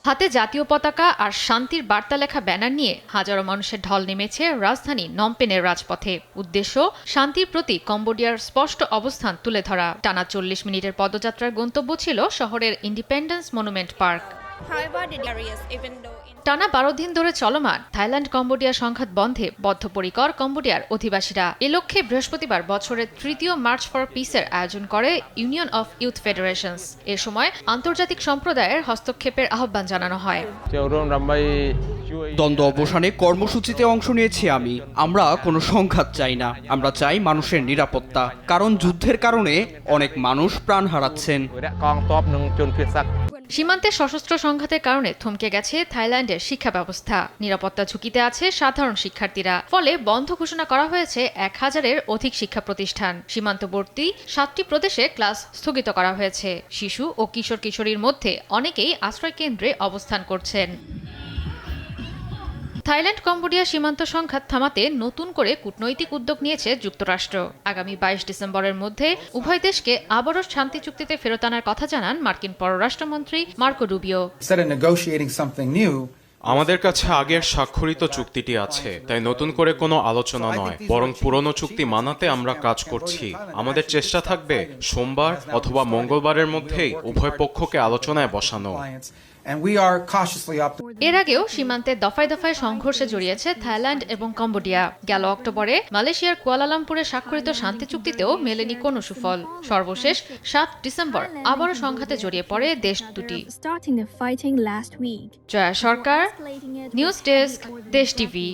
হাতে জাতীয় পতাকা আর শান্তির বার্তা লেখা ব্যানার নিয়ে হাজারো মানুষের ঢল নেমেছে রাজধানী নমপেনের রাজপথে। উদ্দেশ্য শান্তির প্রতি কম্বোডিয়ার স্পষ্ট অবস্থান তুলে ধরা। টানা 40 মিনিটের পদযাত্রার গন্তব্য ছিল শহরের ইন্ডিপেন্ডেন্স মনুমেন্ট পার্ক। টানা 12 দিন ধরে চলমান থাইল্যান্ড কম্বোডিয়া সংঘাত বন্ধে বদ্ধপরিকর কম্বোডিয়ার অধিবাসীরা। এ লক্ষ্যে বৃহস্পতিবার বছরের তৃতীয় মার্চ ফর পিসের আয়োজন করে ইউনিয়ন অফ ইউথ ফেডারেশনস। এ সময় আন্তর্জাতিক সম্প্রদায়ের হস্তক্ষেপের আহ্বান জানানো হয়। দ্বন্দ্ব অবসানে কর্মসূচিতে অংশ নিয়েছি আমি। আমরা কোনো সংঘাত চাই না, আমরা চাই মানুষের নিরাপত্তা, কারণ যুদ্ধের কারণে অনেক মানুষ প্রাণ হারাচ্ছেন। সীমান্তে সশস্ত্র সংঘাতের কারণে থমকে গেছে থাইল্যান্ডের শিক্ষা ব্যবস্থা। নিরাপত্তা ঝুঁকিতে আছে সাধারণ শিক্ষার্থীরা। ফলে বন্ধ ঘোষণা করা হয়েছে 1000-এর অধিক শিক্ষা প্রতিষ্ঠান। সীমান্তবর্তী 7টি প্রদেশে ক্লাস স্থগিত করা হয়েছে। শিশু ও কিশোর কিশোরীর মধ্যে অনেকেই আশ্রয় কেন্দ্রে অবস্থান করছেন। থাইল্যান্ড কম্বোডিয়া সীমান্ত সংঘাত থামাতে নতুন করে কূটনৈতিক উদ্যোগ নিয়েছে যুক্তরাষ্ট্র। আগামী 22 ডিসেম্বরের মধ্যে উভয় দেশকে আবারও শান্তি চুক্তিতে ফেরত আনার কথা জানান মার্কিন পররাষ্ট্রমন্ত্রী মার্কো রুবিও। আমাদের কাছে আগের স্বাক্ষরিত চুক্তিটি আছে, তাই নতুন করে কোনো আলোচনা নয়, বরং পুরনো চুক্তি মানাতে আমরা কাজ করছি। আমাদের চেষ্টা থাকবে সোমবার অথবা মঙ্গলবারের মধ্যেই উভয় পক্ষকে আলোচনায় বসানো। এর আগেও সীমান্তে দফায় দফায় সংঘর্ষে জড়িয়েছে থাইল্যান্ড এবং কম্বোডিয়া। গেল অক্টোবরে মালয়েশিয়ার কুয়ালালামপুরে স্বাক্ষরিত শান্তি চুক্তিতেও মেলেনি কোনো সুফল। সর্বশেষ 7 ডিসেম্বর আবারও সংঘাতে জড়িয়ে পড়ে দেশ দুটি। জয়া সরকার, নিউজ ডেস্ক, দেশ টিভি।